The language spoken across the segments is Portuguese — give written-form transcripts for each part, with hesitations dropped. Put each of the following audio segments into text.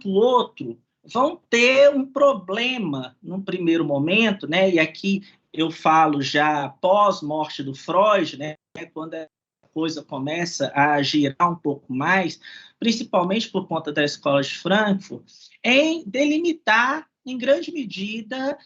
quanto o outro vão ter um problema num primeiro momento, né? E aqui eu falo já pós-morte do Freud, né? Quando a coisa começa a girar um pouco mais, principalmente por conta da Escola de Frankfurt, em delimitar, em grande medida,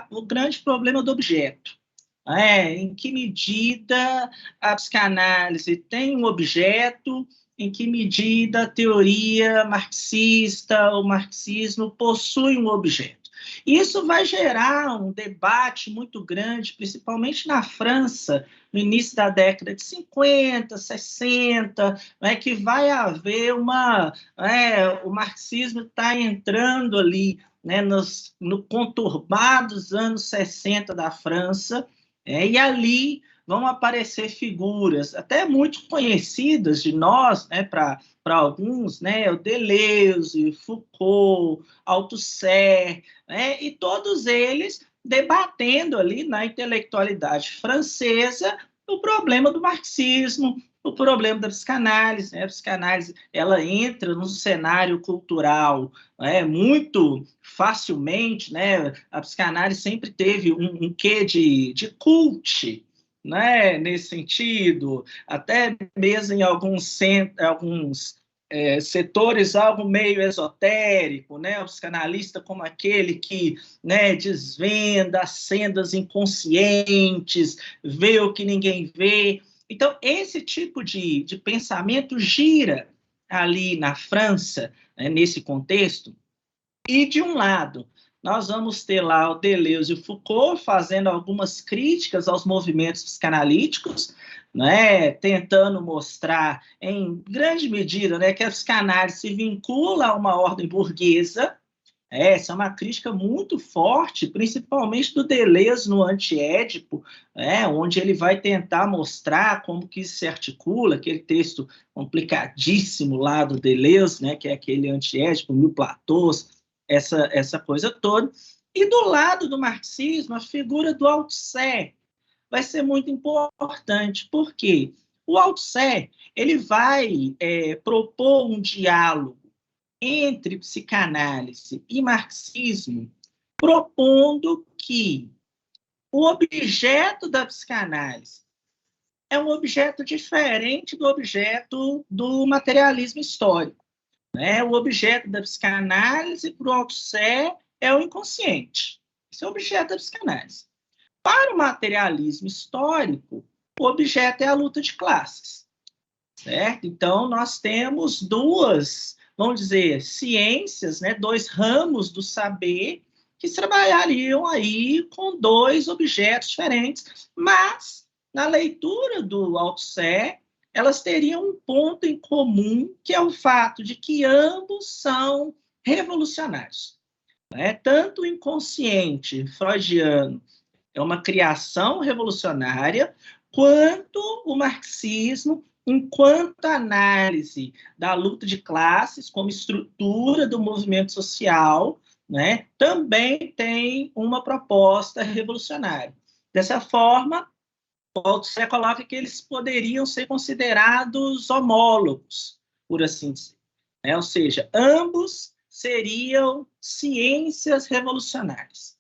o grande problema do objeto. Em que medida a psicanálise tem um objeto, em que medida a teoria marxista, o marxismo, possui um objeto. Isso vai gerar um debate muito grande, principalmente na França, no início da década de 50, 60, que vai haver o marxismo está entrando ali, no conturbados anos 60 da França, e ali vão aparecer figuras até muito conhecidas de nós, para alguns, o Deleuze, Foucault, Althusser, e todos eles debatendo ali na intelectualidade francesa o problema do marxismo, o problema da psicanálise. A psicanálise ela entra num cenário cultural muito facilmente, a psicanálise sempre teve um quê de cult, nesse sentido, até mesmo em alguns setores algo meio esotérico, o psicanalista como aquele que desvenda as sendas inconscientes, vê o que ninguém vê. Então, esse tipo de pensamento gira ali na França, nesse contexto, e de um lado, nós vamos ter lá o Deleuze e o Foucault fazendo algumas críticas aos movimentos psicanalíticos, tentando mostrar, em grande medida, que a psicanálise se vincula a uma ordem burguesa. Essa é uma crítica muito forte, principalmente do Deleuze no Antiédipo, onde ele vai tentar mostrar como que isso se articula, aquele texto complicadíssimo lá do Deleuze, que é aquele Antiédipo, Mil Platôs, essa coisa toda. E do lado do marxismo, a figura do Althusser vai ser muito importante, porque o Althusser ele vai propor um diálogo entre psicanálise e marxismo, propondo que o objeto da psicanálise é um objeto diferente do objeto do materialismo histórico. O objeto da psicanálise, para o Althusser, é o inconsciente. Esse é o objeto da psicanálise. Para o materialismo histórico, o objeto é a luta de classes. Certo? Então, nós temos duas, vamos dizer, ciências, dois ramos do saber que trabalhariam aí com dois objetos diferentes, mas, na leitura do Althusser, elas teriam um ponto em comum, que é o fato de que ambos são revolucionários. Tanto o inconsciente freudiano é uma criação revolucionária, quanto o marxismo, enquanto análise da luta de classes como estrutura do movimento social, também tem uma proposta revolucionária. Dessa forma, Althusser coloca que eles poderiam ser considerados homólogos, por assim dizer. Ou seja, ambos seriam ciências revolucionárias.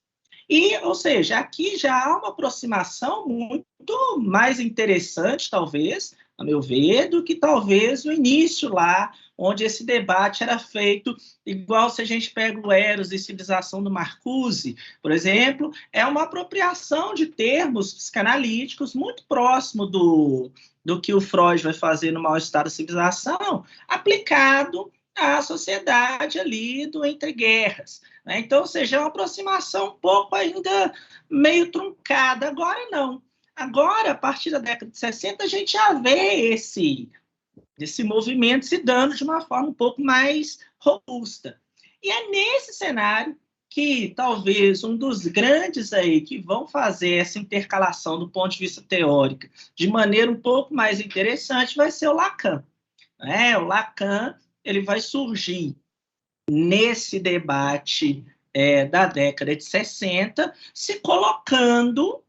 Ou seja, aqui já há uma aproximação muito mais interessante, talvez, a meu ver, do que talvez no início lá, onde esse debate era feito, igual se a gente pega o Eros e Civilização do Marcuse, por exemplo, é uma apropriação de termos psicanalíticos muito próximo do que o Freud vai fazer no Mal-Estar da Civilização, aplicado à sociedade ali do entreguerras. Então, ou seja, é uma aproximação um pouco ainda meio truncada. Agora, não. Agora, a partir da década de 60, a gente já vê esse movimento se dando de uma forma um pouco mais robusta. E é nesse cenário que talvez um dos grandes aí que vão fazer essa intercalação do ponto de vista teórico de maneira um pouco mais interessante vai ser o Lacan. O Lacan ele vai surgir nesse debate da década de 60, se colocando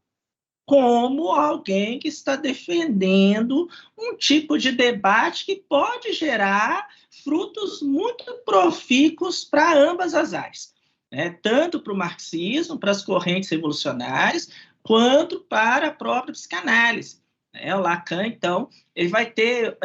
como alguém que está defendendo um tipo de debate que pode gerar frutos muito profícuos para ambas as áreas, né? Tanto para o marxismo, para as correntes revolucionárias, quanto para a própria psicanálise. O Lacan, então, ele vai ter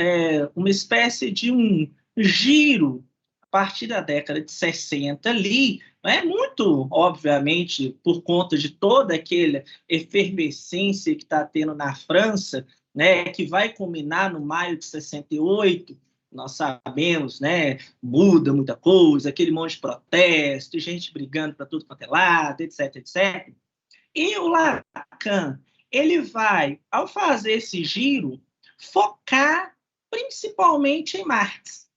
uma espécie de um giro a partir da década de 60 ali, muito, obviamente, por conta de toda aquela efervescência que está tendo na França, né, que vai culminar no maio de 68, nós sabemos, né, muda muita coisa, aquele monte de protesto, gente brigando para tudo quanto é lado, etc, etc. E o Lacan, ele vai, ao fazer esse giro, focar principalmente em Marx.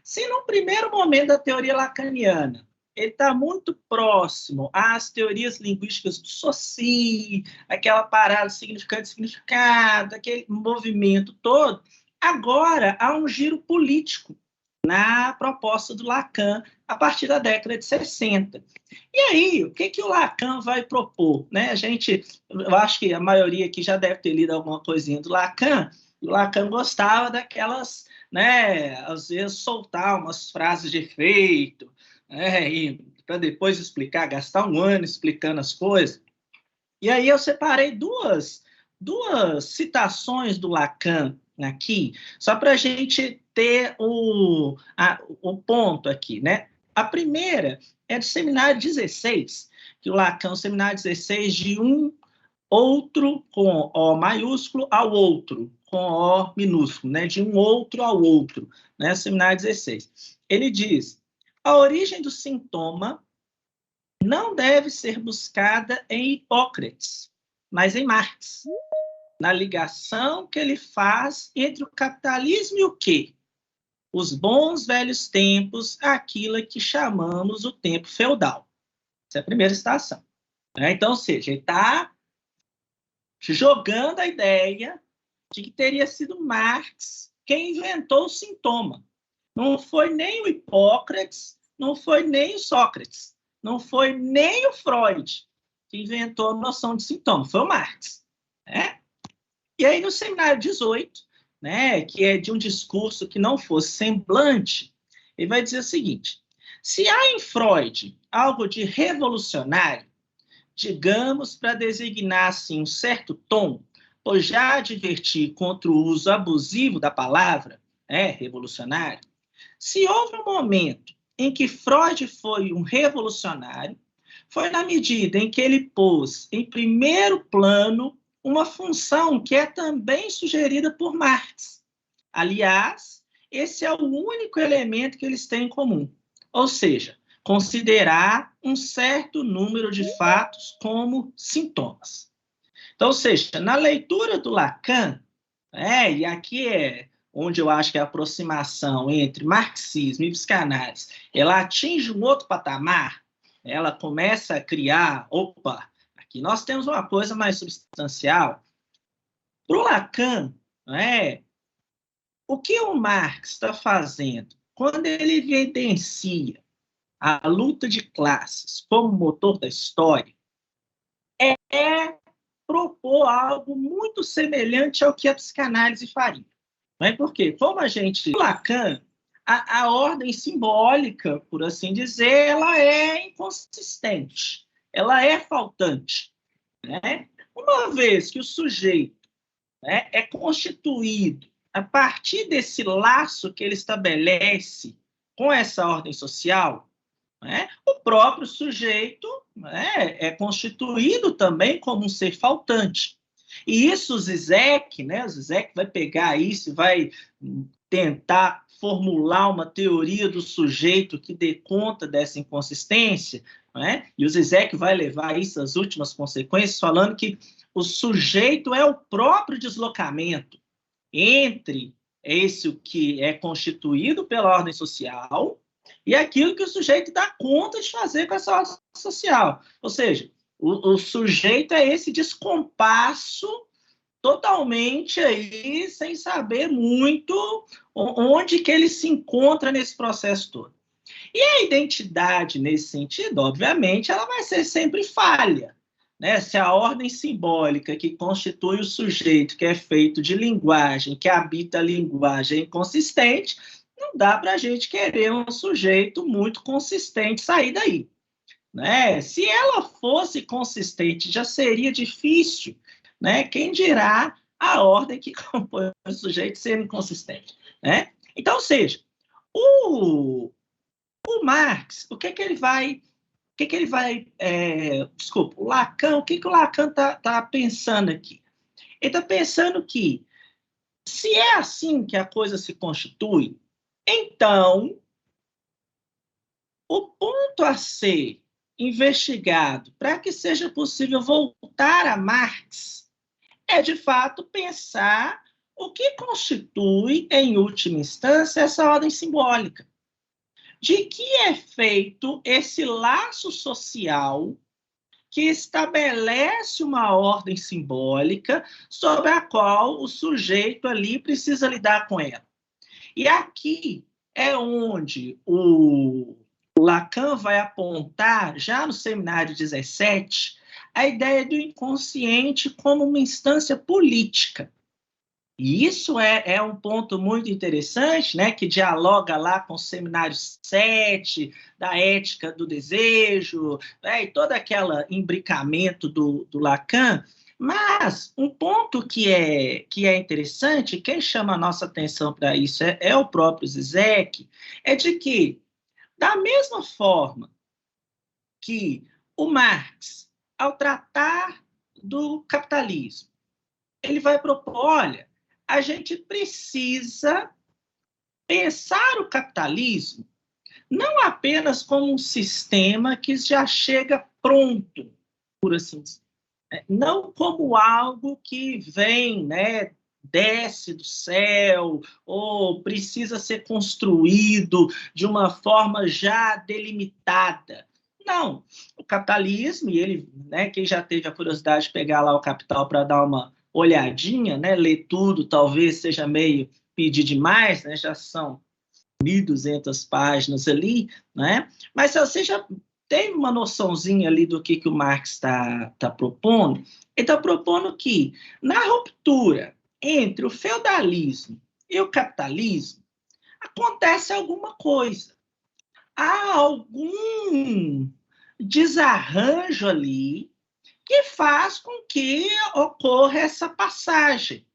Se no primeiro momento da teoria lacaniana ele está muito próximo às teorias linguísticas do Saussure, aquela parada significado, aquele movimento todo, agora há um giro político na proposta do Lacan a partir da década de 60. E aí, o que o Lacan vai propor? Né? Eu acho que a maioria aqui já deve ter lido alguma coisinha do Lacan, e o Lacan gostava daquelas, né, às vezes soltar umas frases de efeito, para depois explicar, gastar um ano explicando as coisas. E aí eu separei duas citações do Lacan aqui, só para a gente ter o ponto aqui, né? A primeira é do seminário 16, que o Lacan, o seminário 16, de um outro com O maiúsculo ao outro, com O minúsculo, né? De um outro ao outro, né? Seminário 16. Ele diz: a origem do sintoma não deve ser buscada em Hipócrates, mas em Marx, na ligação que ele faz entre o capitalismo e o quê? Os bons velhos tempos, aquilo que chamamos o tempo feudal. Essa é a primeira citação. Então, ou seja, ele está jogando a ideia de que teria sido Marx quem inventou o sintoma. Não foi nem o Hipócrates, não foi nem o Sócrates, não foi nem o Freud que inventou a noção de sintoma, foi o Marx. Né? E aí, no seminário 18, né, que é de um discurso que não fosse semblante, ele vai dizer o seguinte: se há em Freud algo de revolucionário, digamos, para designar assim, um certo tom, ou já advertir contra o uso abusivo da palavra, revolucionário, se houve um momento em que Freud foi um revolucionário, foi na medida em que ele pôs em primeiro plano uma função que é também sugerida por Marx. Aliás, esse é o único elemento que eles têm em comum. Ou seja, considerar um certo número de fatos como sintomas. Então, ou seja, na leitura do Lacan, e aqui é onde eu acho que a aproximação entre marxismo e psicanálise, ela atinge um outro patamar, ela começa a criar, aqui nós temos uma coisa mais substancial. Para o Lacan, o que o Marx está fazendo quando ele evidencia a luta de classes como motor da história é propor algo muito semelhante ao que a psicanálise faria. Porque, como a gente... Lacan, a ordem simbólica, por assim dizer, ela é inconsistente, ela é faltante. Né? Uma vez que o sujeito é constituído a partir desse laço que ele estabelece com essa ordem social, o próprio sujeito é constituído também como um ser faltante. E isso o Zizek vai pegar isso e vai tentar formular uma teoria do sujeito que dê conta dessa inconsistência, e o Zizek vai levar isso às últimas consequências, falando que o sujeito é o próprio deslocamento entre esse que é constituído pela ordem social e aquilo que o sujeito dá conta de fazer com essa ordem social. Ou seja, o sujeito é esse descompasso totalmente aí, sem saber muito onde que ele se encontra nesse processo todo. E a identidade, nesse sentido, obviamente, ela vai ser sempre falha. né? Se a ordem simbólica que constitui o sujeito, que é feito de linguagem, que habita a linguagem, é inconsistente, não dá para a gente querer um sujeito muito consistente sair daí, né? Se ela fosse consistente, já seria difícil, né? Quem dirá a ordem que compõe o sujeito ser inconsistente, né? Então, ou seja, o Marx, desculpa, o Lacan, o que o Lacan tá pensando aqui? Ele está pensando que, se é assim que a coisa se constitui, então, o ponto a ser investigado para que seja possível voltar a Marx é, de fato, pensar o que constitui, em última instância, essa ordem simbólica. De que é feito esse laço social que estabelece uma ordem simbólica sobre a qual o sujeito ali precisa lidar com ela. E aqui é onde o Lacan vai apontar, já no seminário 17, a ideia do inconsciente como uma instância política. E isso é um ponto muito interessante, né, que dialoga lá com o seminário 7, da ética do desejo, né, e todo aquele imbricamento do Lacan. Mas um ponto que é interessante, quem chama a nossa atenção para isso é o próprio Zizek, é de que, da mesma forma que o Marx, ao tratar do capitalismo, ele vai propor, olha, a gente precisa pensar o capitalismo não apenas como um sistema que já chega pronto, por assim dizer, não como algo que vem, né, desce do céu ou precisa ser construído de uma forma já delimitada. Não, o capitalismo, e ele, né, quem já teve a curiosidade de pegar lá o Capital para dar uma olhadinha, né, ler tudo, talvez seja meio pedir demais, né, já são 1.200 páginas ali, né, mas se você já tem uma noçãozinha ali do que o Marx está propondo, ele está propondo que, na ruptura entre o feudalismo e o capitalismo, acontece alguma coisa. Há algum desarranjo ali que faz com que ocorra essa passagem.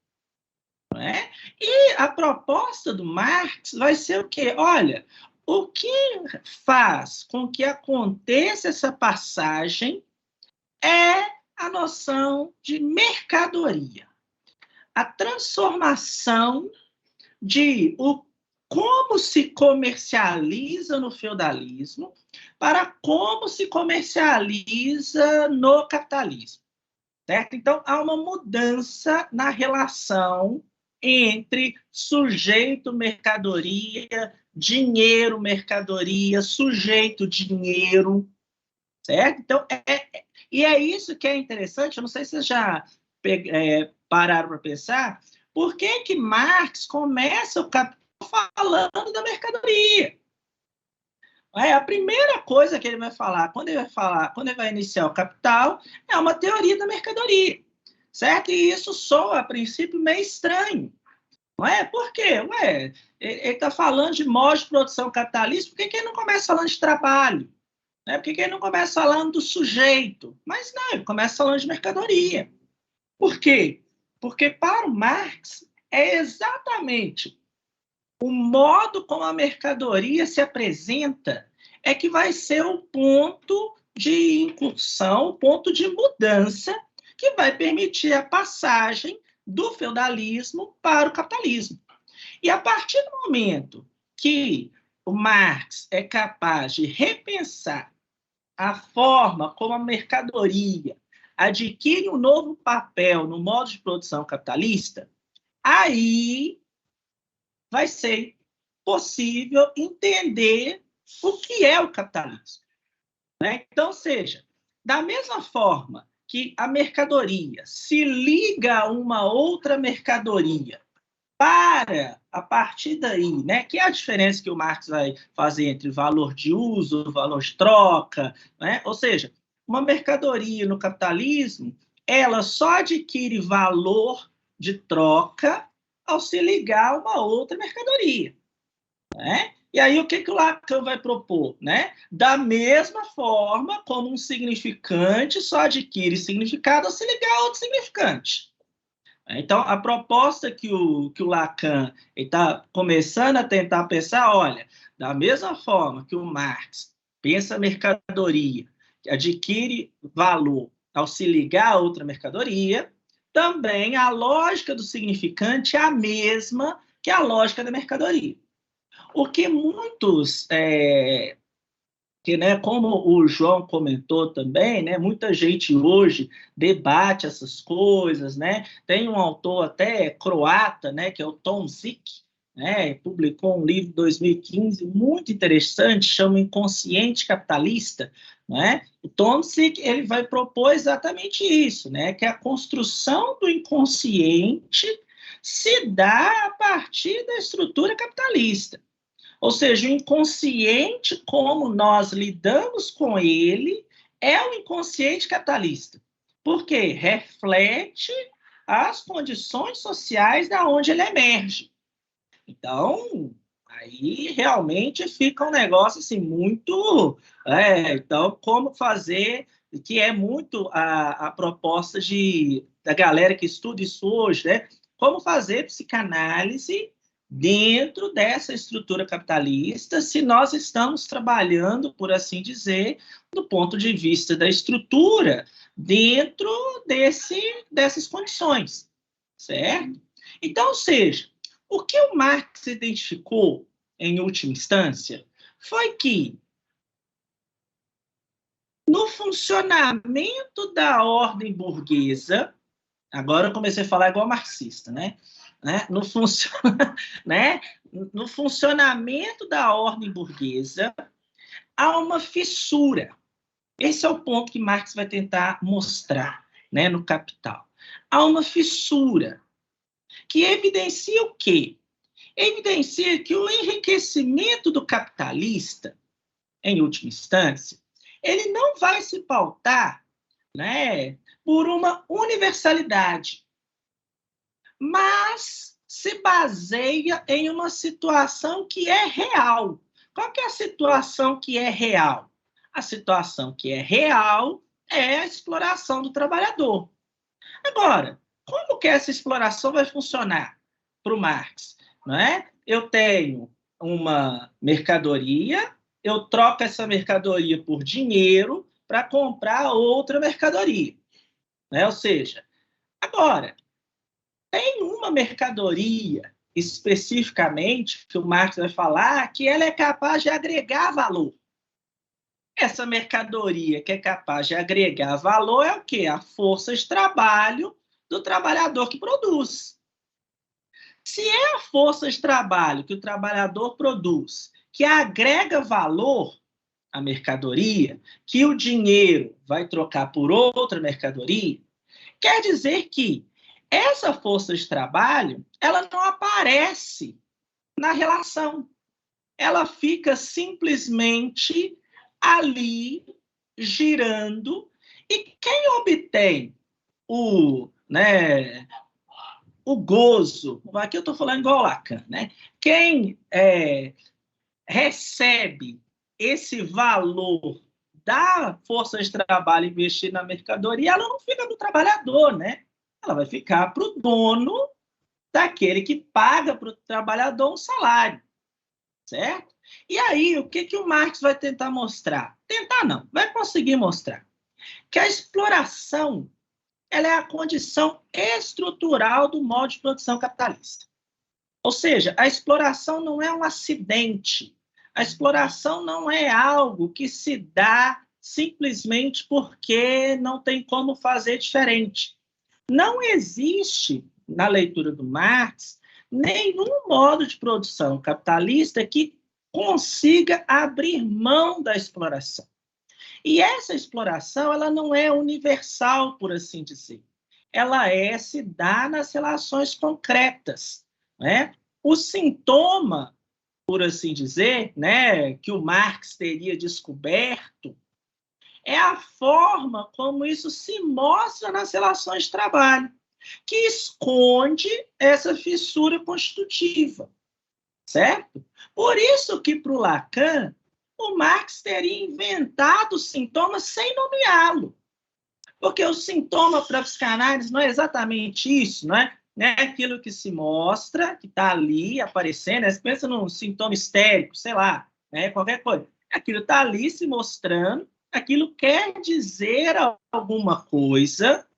Não é? E a proposta do Marx vai ser o quê? Olha, o que faz com que aconteça essa passagem é a noção de mercadoria. A transformação de como se comercializa no feudalismo para como se comercializa no capitalismo. Certo? Então, há uma mudança na relação entre sujeito, mercadoria, dinheiro, mercadoria, sujeito, dinheiro, certo? Então, e é isso que é interessante, eu não sei se vocês já pararam para pensar, por que Marx começa o Capital falando da mercadoria? A primeira coisa que ele vai falar, quando ele vai iniciar o Capital, é uma teoria da mercadoria, certo? E isso soa, a princípio, meio estranho, não é? Por quê? Ele está falando de modo de produção capitalista, por que ele não começa falando de trabalho? Né? Por que ele não começa falando do sujeito? Mas não, ele começa falando de mercadoria. Por quê? Porque para o Marx é exatamente o modo como a mercadoria se apresenta é que vai ser o ponto de incursão, o ponto de mudança que vai permitir a passagem do feudalismo para o capitalismo. E a partir do momento que o Marx é capaz de repensar a forma como a mercadoria adquire um novo papel no modo de produção capitalista, aí vai ser possível entender o que é o capitalismo. Né? Então, seja, da mesma forma que a mercadoria se liga a uma outra mercadoria para, a partir daí, né, que é a diferença que o Marx vai fazer entre valor de uso, valor de troca, né? Ou seja, uma mercadoria no capitalismo, ela só adquire valor de troca ao se ligar a uma outra mercadoria, né? E aí, o que o Lacan vai propor? Né? Da mesma forma como um significante só adquire significado ao se ligar a outro significante. Então, a proposta que o Lacan está começando a tentar pensar, olha, da mesma forma que o Marx pensa a mercadoria, que adquire valor ao se ligar a outra mercadoria, também a lógica do significante é a mesma que a lógica da mercadoria. O que muitos, né, como o João comentou também, né, muita gente hoje debate essas coisas, né? Tem um autor até croata, né, que é o Tom Zig, né, publicou um livro em 2015 muito interessante, chama Inconsciente Capitalista, né? O Tom Zig, ele vai propor exatamente isso, né, que a construção do inconsciente se dá a partir da estrutura capitalista. Ou seja, o inconsciente, como nós lidamos com ele, é o inconsciente capitalista. Porque reflete as condições sociais da onde ele emerge. Então, aí realmente fica um negócio assim muito... então, como fazer, que é muito a proposta da galera que estuda isso hoje, né? Como fazer psicanálise dentro dessa estrutura capitalista, se nós estamos trabalhando, por assim dizer, do ponto de vista da estrutura, dentro dessas condições, certo? Então, ou seja, o que o Marx identificou, em última instância, foi que, no funcionamento da ordem burguesa, agora eu comecei a falar igual marxista, né? Né? No funcionamento da ordem burguesa, há uma fissura. Esse é o ponto que Marx vai tentar mostrar, né, no Capital. Há uma fissura que evidencia o quê? Evidencia que o enriquecimento do capitalista, em última instância, ele não vai se pautar, né, por uma universalidade, mas se baseia em uma situação que é real. Qual que é a situação que é real? A situação que é real é a exploração do trabalhador. Agora, como que essa exploração vai funcionar para o Marx? Não é? Eu tenho uma mercadoria, eu troco essa mercadoria por dinheiro para comprar outra mercadoria. Né? Ou seja, agora, tem uma mercadoria especificamente que o Marx vai falar que ela é capaz de agregar valor. Essa mercadoria que é capaz de agregar valor é o quê? A força de trabalho do trabalhador que produz. Se é a força de trabalho que o trabalhador produz que agrega valor à mercadoria, que o dinheiro vai trocar por outra mercadoria, quer dizer que essa força de trabalho, ela não aparece na relação. Ela fica simplesmente ali, girando, e quem obtém né, o gozo, aqui eu estou falando igual Lacan, né? Quem recebe esse valor da força de trabalho investida na mercadoria, ela não fica do trabalhador, né? Ela vai ficar para o dono daquele que paga para o trabalhador um salário, certo? E aí, o que o Marx vai tentar mostrar? Tentar não, vai conseguir mostrar. Que a exploração ela é a condição estrutural do modo de produção capitalista. Ou seja, a exploração não é um acidente. A exploração não é algo que se dá simplesmente porque não tem como fazer diferente. Não existe, na leitura do Marx, nenhum modo de produção capitalista que consiga abrir mão da exploração. E essa exploração ela não é universal, por assim dizer. Ela se dá nas relações concretas. Né? O sintoma, por assim dizer, né, que o Marx teria descoberto, é a forma como isso se mostra nas relações de trabalho, que esconde essa fissura constitutiva, certo? Por isso que, para o Lacan, o Marx teria inventado os sintomas sem nomeá-lo. Porque o sintoma para a psicanálise não é exatamente isso, não é? É aquilo que se mostra, que está ali aparecendo, né? Você pensa num sintoma histérico, sei lá, né? Qualquer coisa. Aquilo está ali se mostrando, aquilo quer dizer alguma coisa,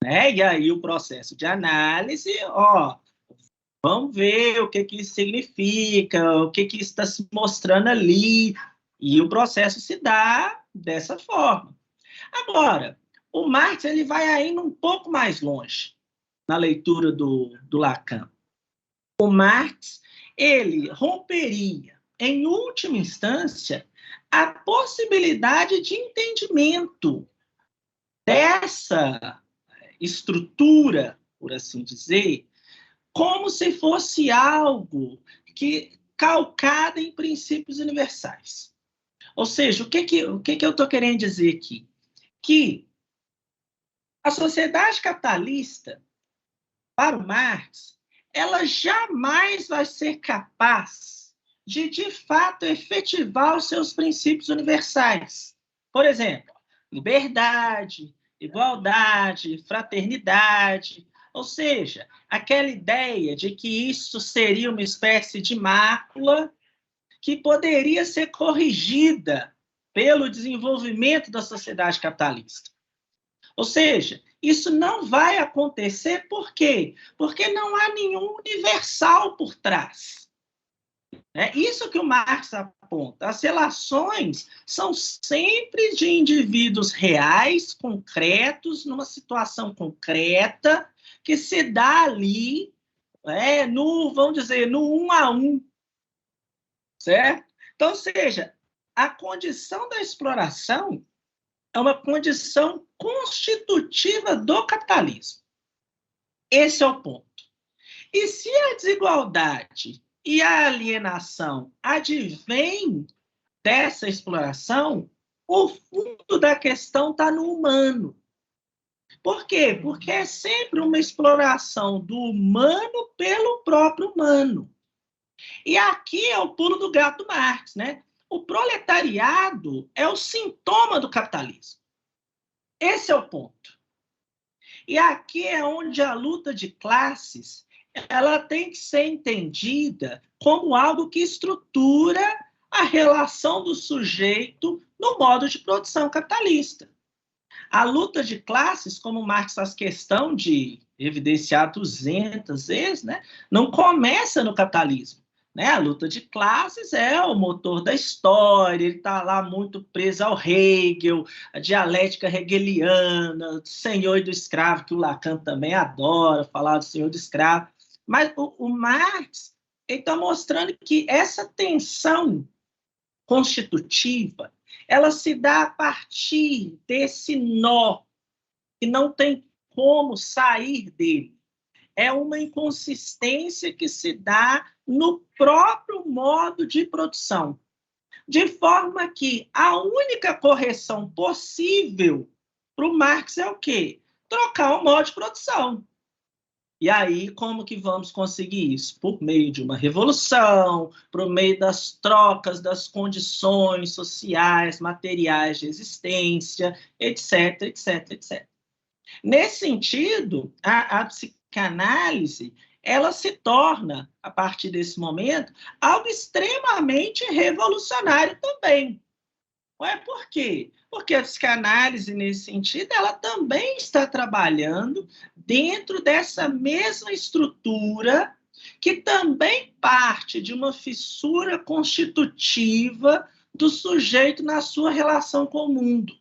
né? E aí o processo de análise, ó, vamos ver o que isso significa, o que isso está se mostrando ali, e o processo se dá dessa forma. Agora, o Marx ele vai ainda um pouco mais longe na leitura do Lacan. O Marx ele romperia, em última instância, a possibilidade de entendimento dessa estrutura, por assim dizer, como se fosse algo que calcado em princípios universais. Ou seja, o que eu estou querendo dizer aqui? Que a sociedade capitalista, para o Marx, ela jamais vai ser capaz de fato, efetivar os seus princípios universais. Por exemplo, liberdade, igualdade, fraternidade. Ou seja, aquela ideia de que isso seria uma espécie de mácula que poderia ser corrigida pelo desenvolvimento da sociedade capitalista. Ou seja, isso não vai acontecer por quê? Porque não há nenhum universal por trás. É isso que o Marx aponta. As relações são sempre de indivíduos reais, concretos, numa situação concreta, que se dá ali, vamos dizer, no 1 a 1, certo? Então, ou seja, a condição da exploração é uma condição constitutiva do capitalismo. Esse é o ponto. E se a desigualdade e a alienação advêm dessa exploração, o fundo da questão está no humano. Por quê? Porque é sempre uma exploração do humano pelo próprio humano. E aqui é o pulo do gato do Marx, né? O proletariado é o sintoma do capitalismo. Esse é o ponto. E aqui é onde a luta de classes ela tem que ser entendida como algo que estrutura a relação do sujeito no modo de produção capitalista. A luta de classes, como Marx faz questão de evidenciar 200 vezes, né, não começa no capitalismo. Né? A luta de classes é o motor da história, ele está lá muito preso ao Hegel, a dialética hegeliana, do senhor e do escravo, que o Lacan também adora falar do senhor e do escravo. Mas o Marx está mostrando que essa tensão constitutiva ela se dá a partir desse nó que não tem como sair dele. É uma inconsistência que se dá no próprio modo de produção, de forma que a única correção possível para o Marx é o quê? Trocar o modo de produção. E aí, como que vamos conseguir isso? Por meio de uma revolução, por meio das trocas das condições sociais, materiais de existência, etc, etc, etc. Nesse sentido, a psicanálise ela se torna, a partir desse momento, algo extremamente revolucionário também. Por quê? Porque a psicanálise, nesse sentido, ela também está trabalhando dentro dessa mesma estrutura que também parte de uma fissura constitutiva do sujeito na sua relação com o mundo.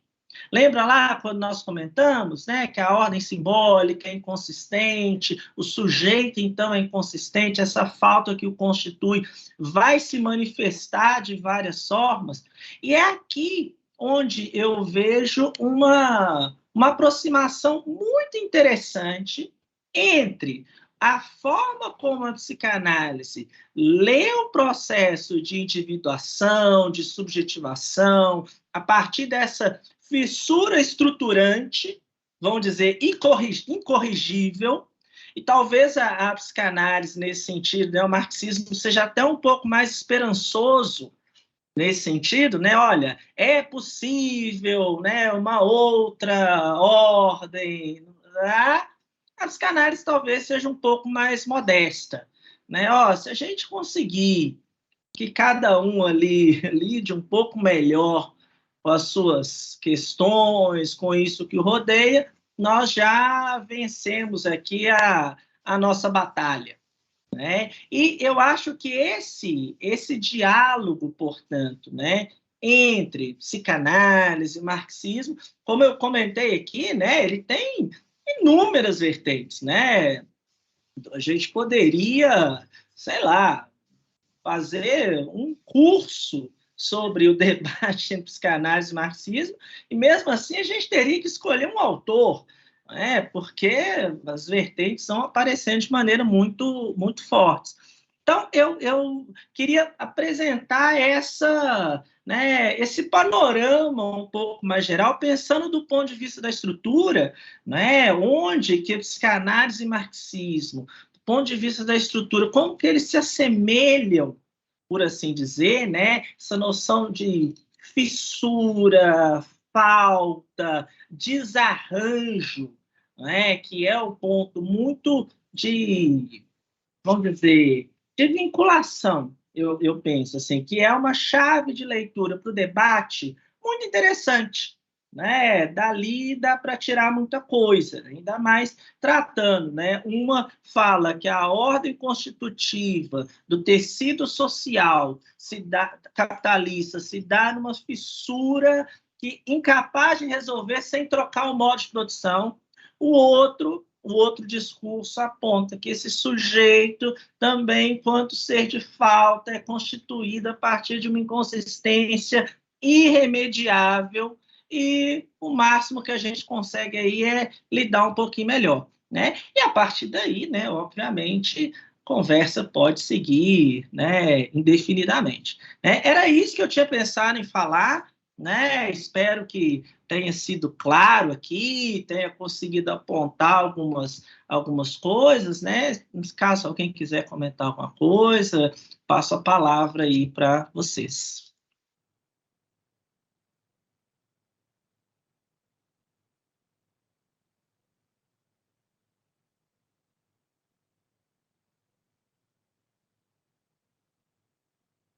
Lembra lá quando nós comentamos, né, que a ordem simbólica é inconsistente, o sujeito, então, é inconsistente, essa falta que o constitui vai se manifestar de várias formas, e é aqui onde eu vejo uma aproximação muito interessante entre a forma como a psicanálise lê o processo de individuação, de subjetivação, a partir dessa fissura estruturante, vamos dizer, incorrigível, e talvez a psicanálise, nesse sentido, né, o marxismo, seja até um pouco mais esperançoso nesse sentido, né? Olha, é possível, né, uma outra ordem. A psicanálise talvez seja um pouco mais modesta, né? Ó, se a gente conseguir que cada um ali lide um pouco melhor com as suas questões, com isso que o rodeia, nós já vencemos aqui a nossa batalha, né? E eu acho que esse diálogo, portanto, né, entre psicanálise e marxismo, como eu comentei aqui, né, ele tem inúmeras vertentes, né? A gente poderia, sei lá, fazer um curso sobre o debate entre psicanálise e marxismo, e mesmo assim a gente teria que escolher um autor, né? Porque as vertentes estão aparecendo de maneira muito forte. Então, eu queria apresentar né, esse panorama um pouco mais geral, pensando do ponto de vista da estrutura, né, onde que psicanálise e marxismo, do ponto de vista da estrutura, como que eles se assemelham, por assim dizer, né, essa noção de fissura, falta, desarranjo, né, que é o ponto muito de, vamos dizer, de vinculação, eu penso, assim, que é uma chave de leitura para o debate muito interessante, né? Dali dá para tirar muita coisa, ainda mais tratando, né? Uma fala que a ordem constitutiva do tecido social capitalista se dá numa fissura que incapaz de resolver sem trocar o modo de produção. O outro discurso aponta que esse sujeito também, enquanto ser de falta, é constituído a partir de uma inconsistência irremediável, e o máximo que a gente consegue aí é lidar um pouquinho melhor, né? E a partir daí, né, obviamente, conversa pode seguir, né, indefinidamente, né? Era isso que eu tinha pensado em falar, né? Espero que tenha sido claro aqui, tenha conseguido apontar algumas coisas, né? Caso alguém quiser comentar alguma coisa, passo a palavra aí para vocês.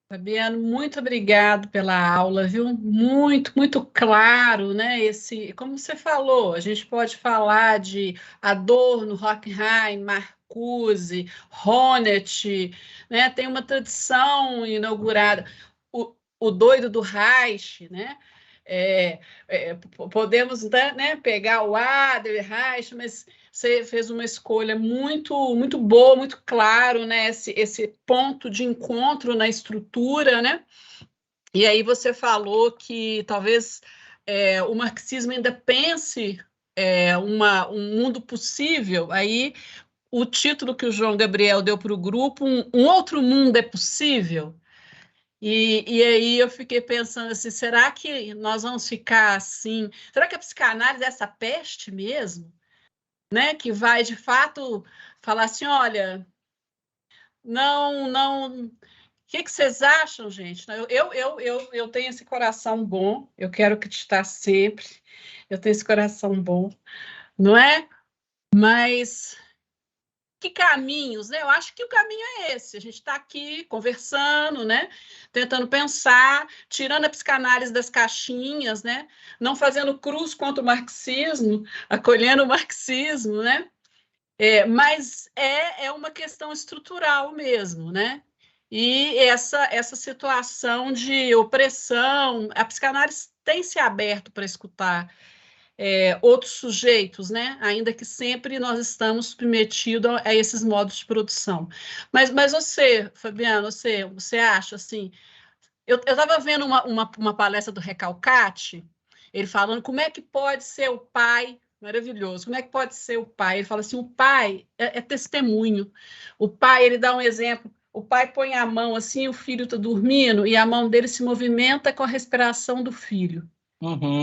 Fabiano, muito obrigado pela aula, viu? Muito claro, né? Como você falou, a gente pode falar de Adorno, Horkheim, Marcuse, Honneth, né? Tem uma tradição inaugurada, o doido do Reich, né? É, podemos, né, pegar o Adler, Reich, mas você fez uma escolha muito boa, muito claro, né? Esse ponto de encontro na estrutura, né? E aí você falou que talvez o marxismo ainda pense um mundo possível. Aí o título que o João Gabriel deu para o grupo, um outro mundo é possível? E aí eu fiquei pensando assim, será que nós vamos ficar assim? Será que a psicanálise é essa peste mesmo? Né, que vai de fato falar assim, olha, não, o que vocês acham, gente? Eu tenho esse coração bom, eu quero acreditar sempre, eu tenho esse coração bom, não é? Mas que caminhos, né? Eu acho que o caminho é esse. A gente está aqui conversando, né? Tentando pensar, tirando a psicanálise das caixinhas, né? Não fazendo cruz contra o marxismo, acolhendo o marxismo, né? Mas é uma questão estrutural mesmo, né? E essa situação de opressão, a psicanálise tem se aberto para escutar outros sujeitos, né? Ainda que sempre nós estamos submetidos a esses modos de produção. Mas você, Fabiano, você acha assim? Eu estava vendo uma palestra do Recalcati, ele falando como é que pode ser o pai, maravilhoso, como é que pode ser o pai? Ele fala assim, o pai é testemunho. O pai, ele dá um exemplo, o pai põe a mão assim, o filho está dormindo, e a mão dele se movimenta com a respiração do filho.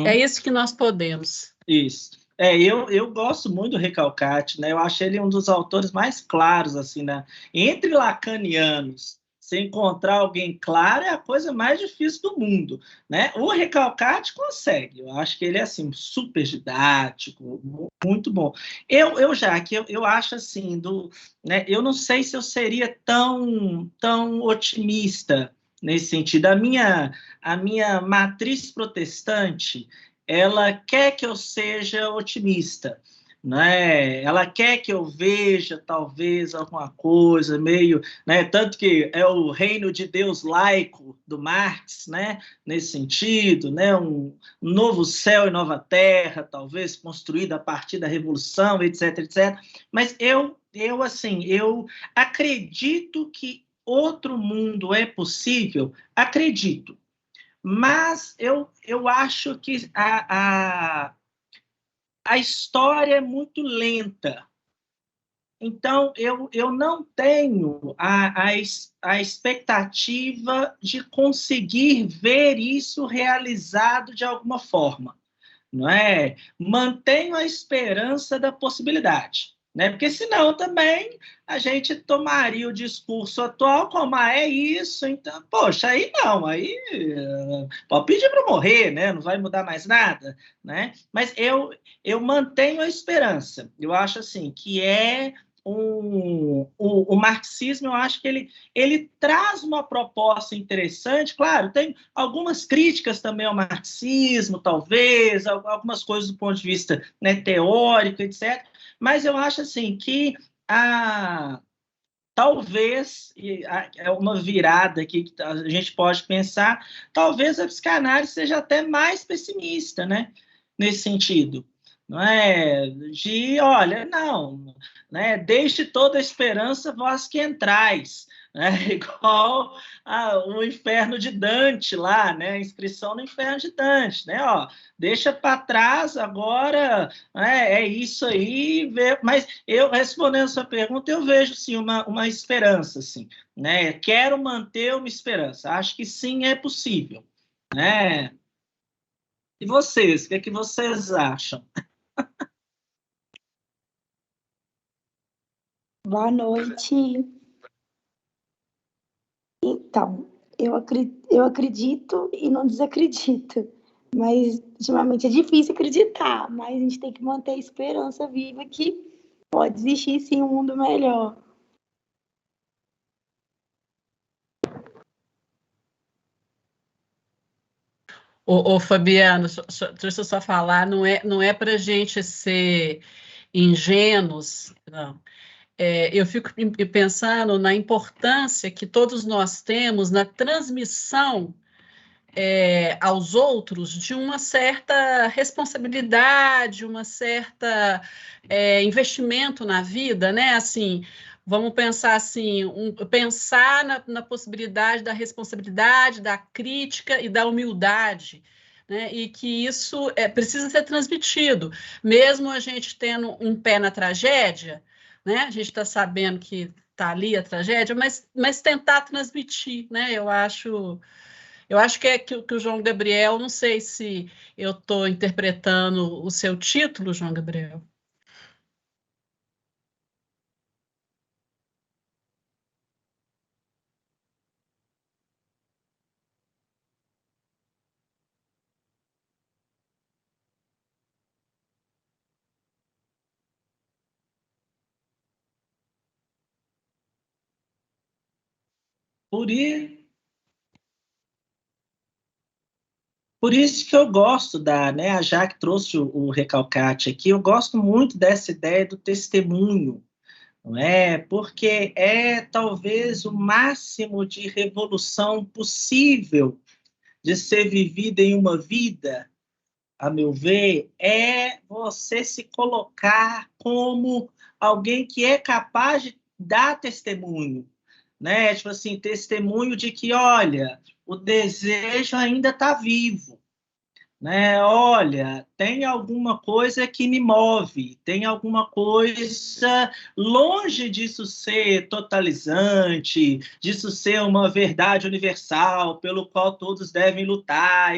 É isso que nós podemos. Isso. Eu gosto muito do Recalcati, né? Eu acho ele um dos autores mais claros, assim, né? Entre lacanianos, se encontrar alguém claro é a coisa mais difícil do mundo, né? O Recalcati consegue. Eu acho que ele é, assim, super didático, muito bom. Eu acho, assim, né? Eu não sei se eu seria tão otimista nesse sentido. A minha matriz protestante, ela quer que eu seja otimista, né? Ela quer que eu veja talvez alguma coisa meio, né? Tanto que é o reino de Deus laico do Marx, né? Nesse sentido, né? Um novo céu e nova terra, talvez construído a partir da revolução, etc, etc. Mas eu acredito que outro mundo é possível, acredito. Mas eu acho que a história é muito lenta. Então, eu não tenho a expectativa de conseguir ver isso realizado de alguma forma, não é? Mantenho a esperança da possibilidade, né? Porque senão também a gente tomaria o discurso atual como é isso, então, poxa, aí não, aí pode pedir para morrer, né? Não vai mudar mais nada, né? Mas eu mantenho a esperança. Eu acho assim que o marxismo, eu acho que ele traz uma proposta interessante. Claro, tem algumas críticas também ao marxismo, talvez, algumas coisas do ponto de vista, né, teórico, etc. Mas eu acho assim que talvez é uma virada aqui que a gente pode pensar, talvez a psicanálise seja até mais pessimista, né, nesse sentido. Não é de, olha, não, né, deixe toda a esperança vós que entrais, né, igual o inferno de Dante lá, né, a inscrição no inferno de Dante, né, ó, deixa para trás agora, né, é isso aí, mas eu, respondendo a sua pergunta, eu vejo, sim, uma esperança, assim, né, quero manter uma esperança, acho que sim, é possível, né, e vocês, o que é que vocês acham? Boa noite. Então, eu acredito e não desacredito, mas ultimamente é difícil acreditar, mas a gente tem que manter a esperança viva que pode existir sim um mundo melhor. Ô, Fabiano, deixa eu só falar, não é para a gente ser ingênuos, não. Eu fico pensando na importância que todos nós temos na transmissão aos outros de uma certa responsabilidade, uma certa investimento na vida, né? Assim, vamos pensar assim, pensar na possibilidade da responsabilidade, da crítica e da humildade, né? E que isso precisa ser transmitido, mesmo a gente tendo um pé na tragédia, né? A gente está sabendo que está ali a tragédia, mas tentar transmitir, né? Eu acho que o João Gabriel, não sei se eu estou interpretando o seu título, João Gabriel. Por isso que eu gosto né, a Jaque trouxe o Recalcate aqui, eu gosto muito dessa ideia do testemunho, não é? Porque é talvez o máximo de revolução possível de ser vivida em uma vida, a meu ver, é você se colocar como alguém que é capaz de dar testemunho, né? Tipo assim, testemunho de que, olha, o desejo ainda está vivo, né? Olha, tem alguma coisa que me move, tem alguma coisa longe disso ser totalizante, disso ser uma verdade universal pelo qual todos devem lutar.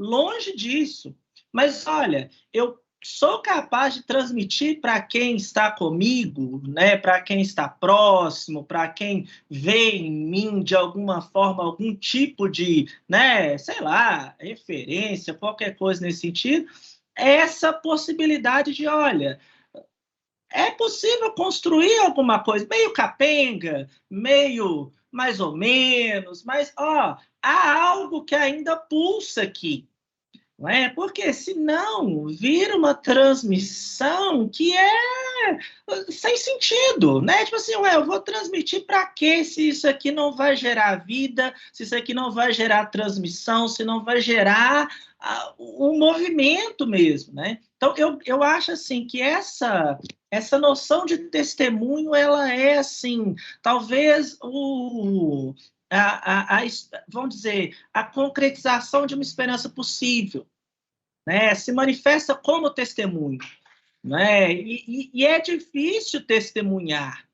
longe disso. Mas, olha, eu sou capaz de transmitir para quem está comigo, né, para quem está próximo, para quem vê em mim, de alguma forma, algum tipo de, né, sei lá, referência, qualquer coisa nesse sentido, essa possibilidade de, olha, é possível construir alguma coisa, meio capenga, meio mais ou menos, mas, ó, há algo que ainda pulsa aqui. Não é? Porque senão vira uma transmissão que é sem sentido, né? Tipo assim, ué, eu vou transmitir para quê se isso aqui não vai gerar vida, se isso aqui não vai gerar transmissão, se não vai gerar um movimento mesmo, né? Então, eu acho assim que essa noção de testemunho, ela é assim, talvez vamos dizer, a concretização de uma esperança possível, né? Se manifesta como testemunho, né? E é difícil testemunhar,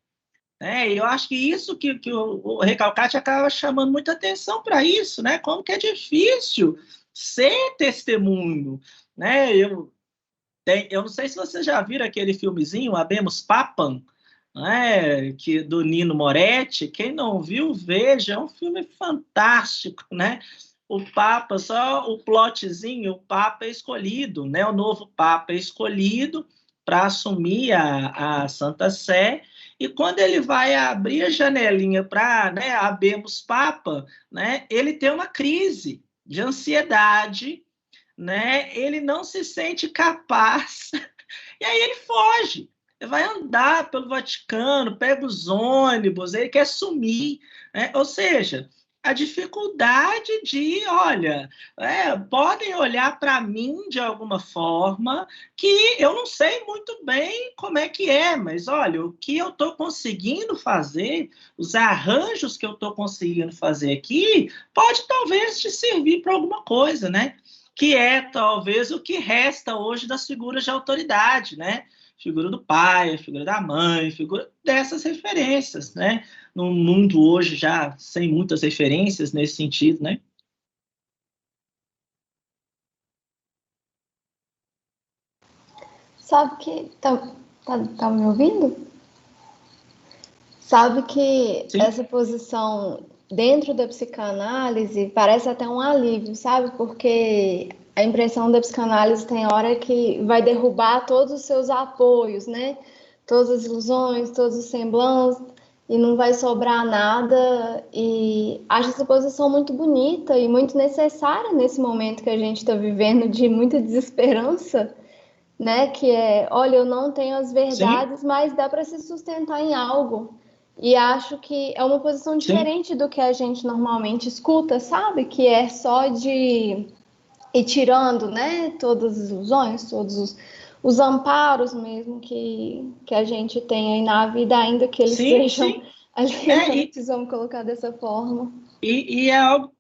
né? Eu acho que isso que o Recalcati acaba chamando muita atenção para isso, né? Como que é difícil ser testemunho, né? Eu não sei se vocês já viram aquele filmezinho, Habemus Papam, né, do Nino Moretti. Quem não viu, veja, é um filme fantástico, né? O Papa, só o plotzinho, o Papa é escolhido, né? O novo Papa é escolhido para assumir a Santa Sé, e quando ele vai abrir a janelinha para, né, Habemus Papa, né, ele tem uma crise de ansiedade, né? Ele não se sente capaz, e aí ele foge. Ele vai andar pelo Vaticano, pega os ônibus, ele quer sumir, né? Ou seja, a dificuldade de, olha, podem olhar para mim de alguma forma que eu não sei muito bem como é que é, mas olha, o que eu estou conseguindo fazer, os arranjos que eu estou conseguindo fazer aqui, pode talvez te servir para alguma coisa, né? Que é talvez o que resta hoje das figuras de autoridade, né? Figura do pai, a figura da mãe, figura dessas referências, né? Num mundo hoje já sem muitas referências nesse sentido, né? Sabe que... Tá me ouvindo? Sabe que Sim. essa posição dentro da psicanálise parece até um alívio, sabe? Porque a impressão da psicanálise tem hora que vai derrubar todos os seus apoios, né? Todas as ilusões, todos os semblantes, e não vai sobrar nada. E acho essa posição muito bonita e muito necessária nesse momento que a gente está vivendo de muita desesperança, né? Que é, olha, eu não tenho as verdades, sim, mas dá para se sustentar em algo. E acho que é uma posição diferente, sim, do que a gente normalmente escuta, sabe? Que é só de ir tirando, né? Todas as ilusões, todos os amparos mesmo que a gente tem aí na vida, ainda que eles sim, sejam sim, alienantes, vamos colocar dessa forma. E é algo...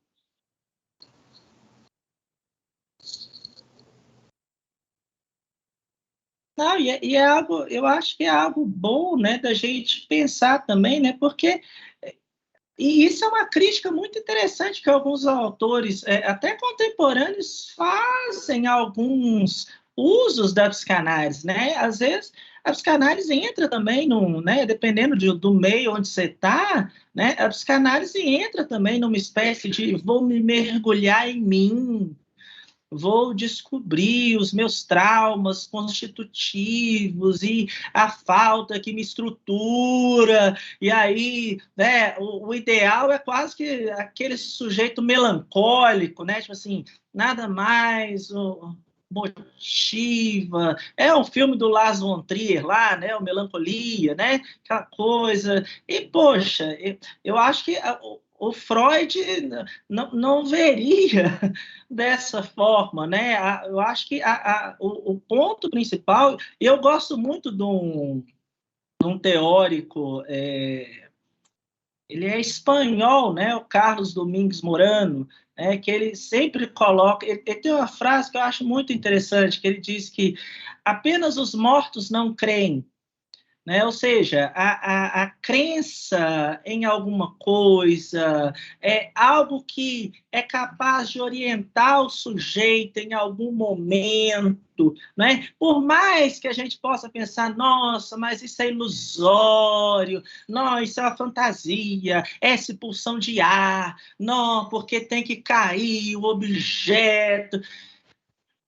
Não, e é algo, eu acho que é algo bom, né, da gente pensar também, né, porque, e isso é uma crítica muito interessante que alguns autores, até contemporâneos, fazem alguns usos da psicanálise, né, às vezes a psicanálise entra também, né, dependendo do meio onde você está, né, a psicanálise entra também numa espécie de vou me mergulhar em mim, vou descobrir os meus traumas constitutivos e a falta que me estrutura, e aí, né, o ideal é quase que aquele sujeito melancólico, né, tipo assim, nada mais motiva, é um filme do Lars von Trier lá, né, o Melancolia, né, aquela coisa, e poxa, eu acho que o Freud não veria dessa forma, né? Eu acho que o ponto principal, eu gosto muito de um teórico, ele é espanhol, né? O Carlos Domingos Morano, né? Que ele sempre coloca, ele tem uma frase que eu acho muito interessante, que ele diz que apenas os mortos não creem, né? Ou seja, a crença em alguma coisa é algo que é capaz de orientar o sujeito em algum momento, né? Por mais que a gente possa pensar, nossa, mas isso é ilusório, não, isso é uma fantasia, é expulsão de ar, não, porque tem que cair o objeto.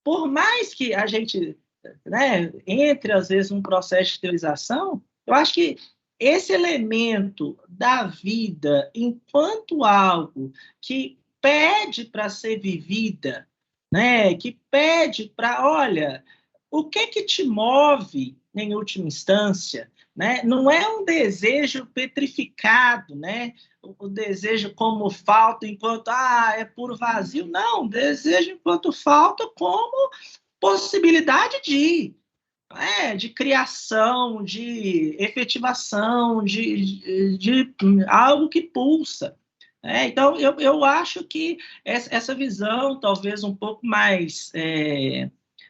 Por mais que a gente, né, entre, às vezes, um processo de teorização, eu acho que esse elemento da vida enquanto algo que pede para ser vivida, né, que pede para, olha, o que te move, em última instância, né? Não é um desejo petrificado, né? O desejo como falta enquanto é puro vazio. Não, desejo enquanto falta como possibilidade de criação, de efetivação, de algo que pulsa. Então, eu acho que essa visão, talvez um pouco mais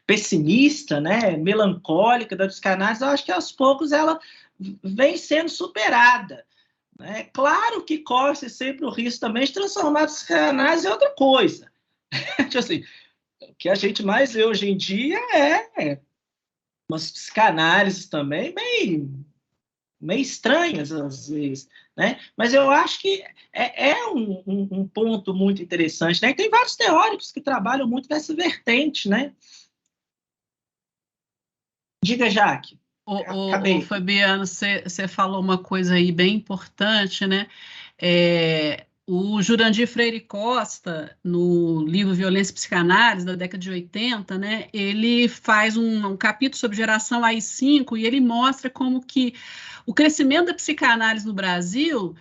pessimista, né, melancólica da psicanálise, eu acho que aos poucos ela vem sendo superada. Né? Claro que corre-se sempre o risco também de transformar a psicanálise em outra coisa. Tipo assim, o que a gente mais vê hoje em dia é umas psicanálises também meio estranhas, às vezes. Né? Mas eu acho que é um ponto muito interessante. Né? E tem vários teóricos que trabalham muito nessa vertente. Né? Diga, Jaque. O Fabiano, você falou uma coisa aí bem importante, né? O Jurandir Freire Costa, no livro Violência e Psicanálise, da década de 80, né, ele faz um capítulo sobre geração AI-5 e ele mostra como que o crescimento da psicanálise no Brasil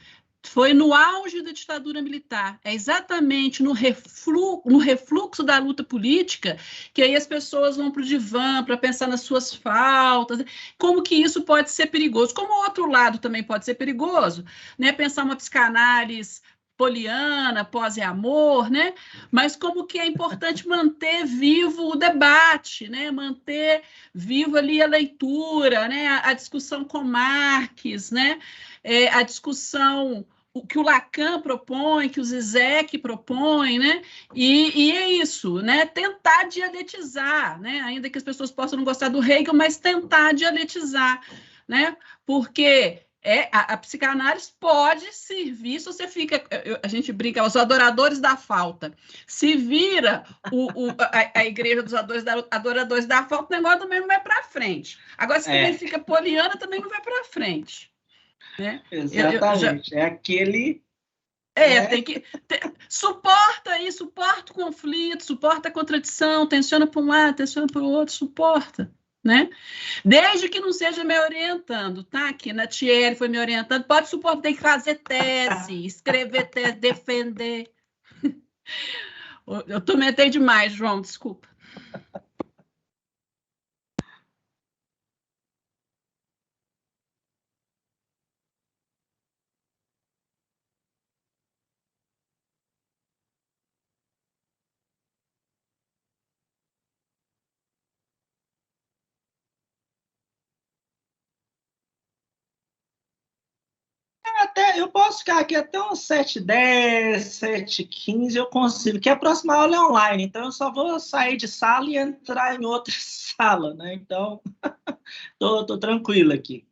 foi no auge da ditadura militar. É exatamente no refluxo da luta política que aí as pessoas vão para o divã para pensar nas suas faltas, como que isso pode ser perigoso. Como o outro lado também pode ser perigoso, né? Pensar uma psicanálise poliana, pós-amor, né? Mas como que é importante manter vivo o debate, né? Manter vivo ali a leitura, né? A discussão com Marx, né? A discussão o que o Lacan propõe, que o Zizek propõe, né? E é isso, né? Tentar dialetizar, né? Ainda que as pessoas possam não gostar do Hegel, mas tentar dialetizar, né? Porque a psicanálise pode servir, se você fica, a gente brinca, os adoradores da falta, se vira a igreja dos adoradores da falta, o negócio também não vai para frente. Agora, se também fica poliana, também não vai para frente. Né? Exatamente, é aquele... tem que... suporta o conflito, suporta a contradição, tensiona para um lado, tensiona para o outro, suporta. Né? Desde que não seja me orientando, tá? Aqui na Thierry foi me orientando, pode suportar, tem que fazer tese, escrever tese, defender. Eu tormentei demais, João, desculpa. Eu posso ficar aqui até uns 7h10, 7h15, eu consigo, que a próxima aula é online, então eu só vou sair de sala e entrar em outra sala, né? Então, tô tranquilo aqui.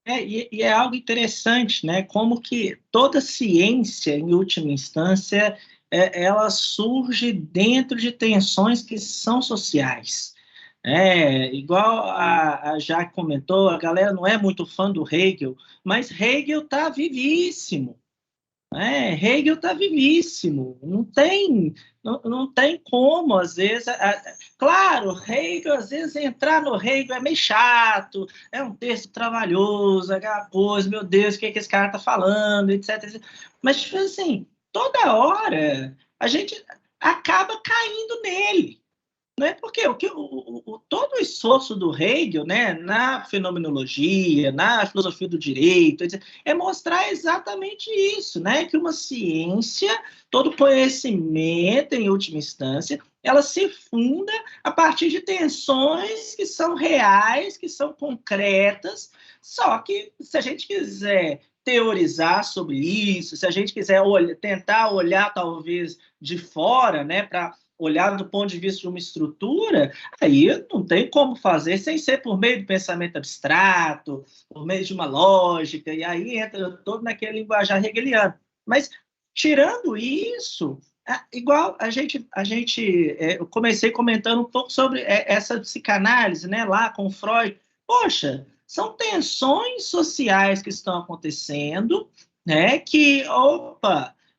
E é algo interessante, né? Como que toda ciência, em última instância, ela surge dentro de tensões que são sociais. Igual a Jaque comentou, a galera não é muito fã do Hegel, mas Hegel está vivíssimo. Hegel está vivíssimo, não tem como, às vezes. Claro, Hegel, às vezes, entrar no Hegel é meio chato, é um texto trabalhoso, aquela coisa, meu Deus, o que esse cara está falando, etc. Mas, tipo assim, toda hora a gente acaba caindo nele. Né? Porque todo o esforço do Hegel, né, na fenomenologia, na filosofia do direito, etc., é mostrar exatamente isso, né, que uma ciência, todo conhecimento, em última instância, ela se funda a partir de tensões que são reais, que são concretas, só que se a gente quiser teorizar sobre isso, se a gente quiser tentar olhar, talvez, de fora, né, para olhar do ponto de vista de uma estrutura, aí não tem como fazer sem ser por meio do pensamento abstrato, por meio de uma lógica, e aí entra todo naquele linguajar hegeliano. Mas, tirando isso, igual eu comecei comentando um pouco sobre essa psicanálise, né, lá com Freud. Poxa, são tensões sociais que estão acontecendo, né, que,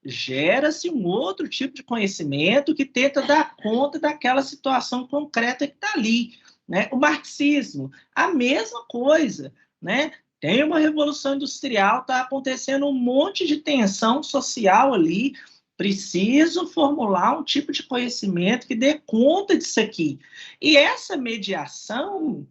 gera-se um outro tipo de conhecimento que tenta dar conta daquela situação concreta que está ali. Né? O marxismo, a mesma coisa. Né? Tem uma revolução industrial, está acontecendo um monte de tensão social ali, preciso formular um tipo de conhecimento que dê conta disso aqui. E essa mediação,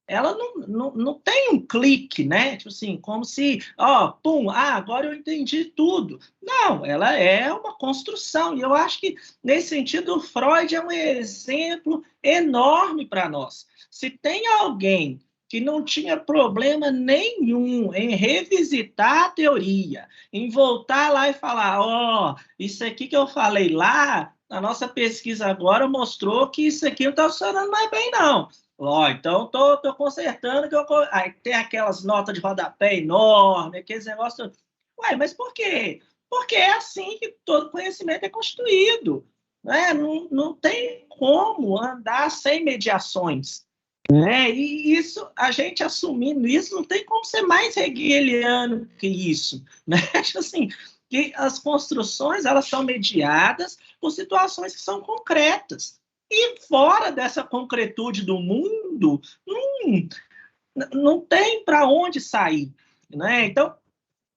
ela não tem um clique, né? Tipo assim, como se, agora eu entendi tudo. Não, ela é uma construção. E eu acho que, nesse sentido, o Freud é um exemplo enorme para nós. Se tem alguém que não tinha problema nenhum em revisitar a teoria, em voltar lá e falar, isso aqui que eu falei lá, a nossa pesquisa agora mostrou que isso aqui não está funcionando mais bem, não. Então tô consertando. Aí tem aquelas notas de rodapé enormes, aqueles negócios. Mas por quê? Porque é assim que todo conhecimento é constituído. Né? Não tem como andar sem mediações. Né? E isso, a gente assumindo isso, não tem como ser mais hegeliano que isso. Né? Assim, que as construções, elas são mediadas por situações que são concretas. E fora dessa concretude do mundo, não tem para onde sair. Né? Então,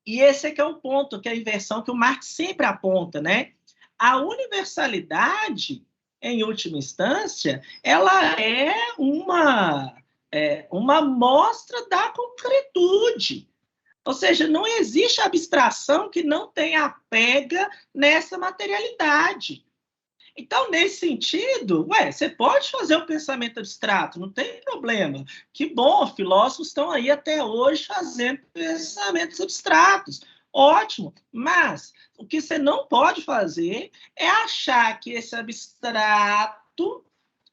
e esse é que é o ponto, que é a inversão que o Marx sempre aponta. Né? A universalidade, em última instância, ela é uma mostra da concretude. Ou seja, não existe abstração que não tenha pega nessa materialidade. Então, nesse sentido, você pode fazer o pensamento abstrato, não tem problema. Que bom, filósofos estão aí até hoje fazendo pensamentos abstratos. Ótimo, mas o que você não pode fazer é achar que esse abstrato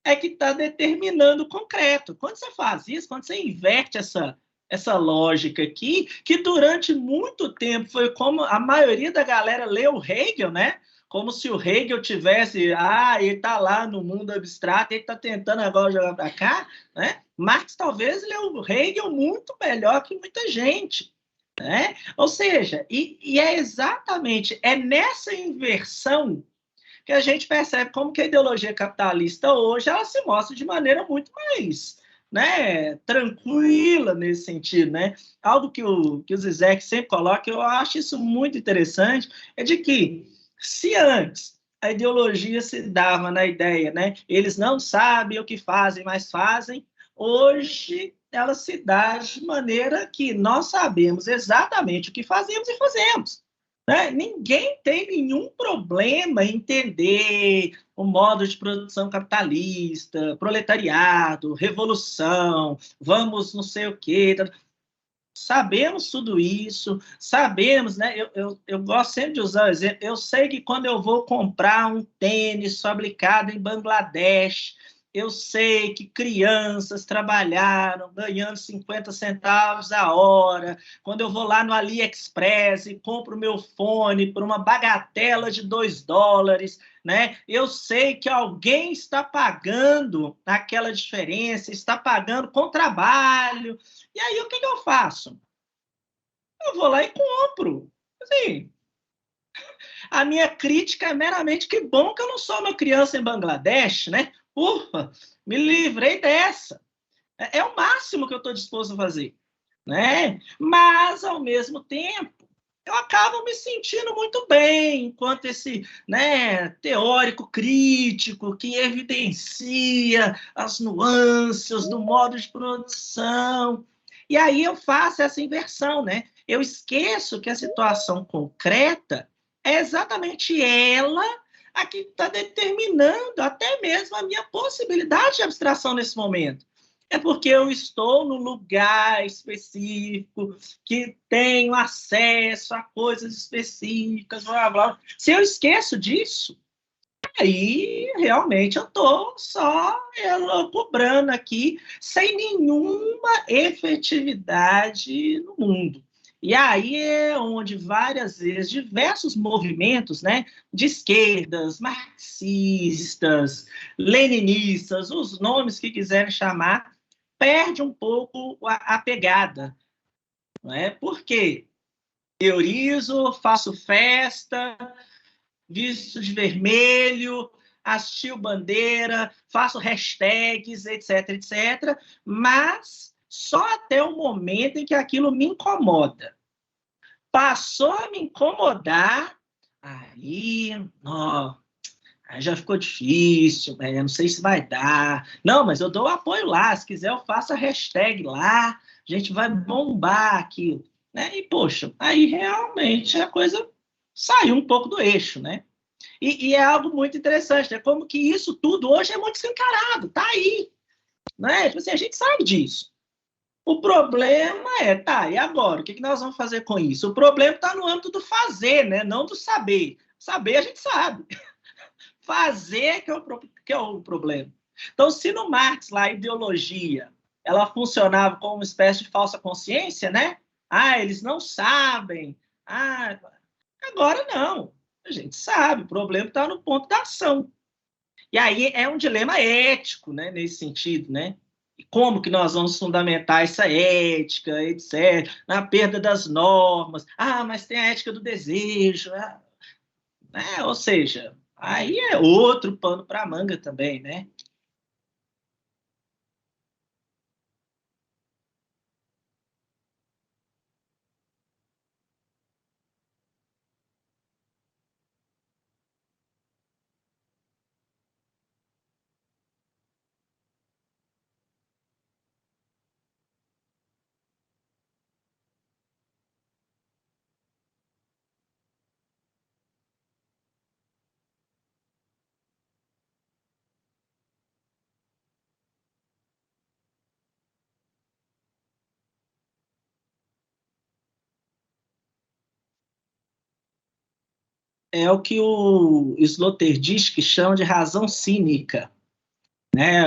é que está determinando o concreto. Quando você faz isso, quando você inverte essa lógica aqui, que durante muito tempo foi como a maioria da galera leu Hegel, né? Como se o Hegel tivesse, ele está lá no mundo abstrato, ele está tentando agora jogar para cá, né? Marx talvez leu o Hegel muito melhor que muita gente. Né? Ou seja, e é exatamente nessa inversão que a gente percebe como que a ideologia capitalista hoje ela se mostra de maneira muito mais, né, tranquila nesse sentido. Né? Algo que o Zizek sempre coloca, eu acho isso muito interessante, é de que se antes a ideologia se dava na ideia, né, eles não sabem o que fazem, mas fazem, hoje ela se dá de maneira que nós sabemos exatamente o que fazemos e fazemos. Né? Ninguém tem nenhum problema em entender o modo de produção capitalista, proletariado, revolução, vamos não sei o quê. Sabemos tudo isso, sabemos, né? Eu gosto sempre de usar o exemplo. Eu sei que quando eu vou comprar um tênis fabricado em Bangladesh, eu sei que crianças trabalharam ganhando 50 centavos a hora. Quando eu vou lá no AliExpress e compro meu fone por uma bagatela de $2, né? Eu sei que alguém está pagando aquela diferença, está pagando com trabalho. E aí, o que eu faço? Eu vou lá e compro. Assim, a minha crítica é meramente que bom que eu não sou uma criança em Bangladesh, né? Ufa, me livrei dessa. É o máximo que eu estou disposto a fazer, né? Mas, ao mesmo tempo, eu acabo me sentindo muito bem enquanto esse, né, teórico crítico que evidencia as nuances do modo de produção. E aí eu faço essa inversão, né? Eu esqueço que a situação concreta é exatamente ela a que está determinando até mesmo a minha possibilidade de abstração nesse momento. É porque eu estou no lugar específico, que tenho acesso a coisas específicas, blá, blá. Se eu esqueço disso, aí realmente eu estou só cobrando aqui, sem nenhuma efetividade no mundo. E aí é onde várias vezes diversos movimentos, né, de esquerdas, marxistas, leninistas, os nomes que quiserem chamar, perde um pouco a pegada, não é? Porque teorizo, faço festa, visto de vermelho, assistiu bandeira, faço hashtags, etc, etc, mas só até o momento em que aquilo me incomoda. Passou a me incomodar, aí, ó, aí já ficou difícil, né? Não sei se vai dar. Não, mas eu dou apoio lá. Se quiser, eu faço a hashtag lá. A gente vai bombar aquilo. Né? E, poxa, aí realmente a coisa saiu um pouco do eixo, né? E é algo muito interessante, né? Como que isso tudo hoje é muito escancarado, tá aí. Né? Tipo assim, a gente sabe disso. O problema é, tá, e agora? O que nós vamos fazer com isso? O problema está no âmbito do fazer, né? Não do saber. Saber a gente sabe. Fazer que é o problema. Então, se no Marx, lá, a ideologia, ela funcionava como uma espécie de falsa consciência, né? Ah, eles não sabem. Ah, agora não. A gente sabe, o problema está no ponto da ação. E aí é um dilema ético, né, nesse sentido, né? E como que nós vamos fundamentar essa ética, etc., na perda das normas. Ah, mas tem a ética do desejo, né? Ou seja, aí é outro pano para a manga também, né? É o que o Sloterdijk chama de razão cínica, né?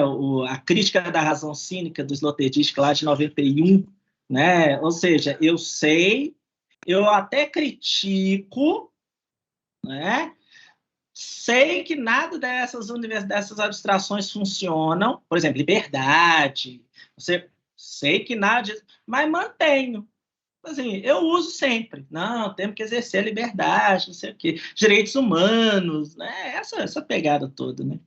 A crítica da razão cínica do Sloterdijk lá de 91, né? Ou seja, eu sei, eu até critico, né? Sei que nada dessas abstrações funcionam, por exemplo, liberdade, sei que nada disso, mas mantenho. Assim, eu uso sempre. Não, temos que exercer a liberdade, não sei o quê. Direitos humanos, né? Essa pegada toda, né?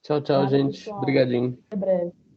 Tchau, tchau, Nada, gente. pessoal. Obrigadinho. Até breve.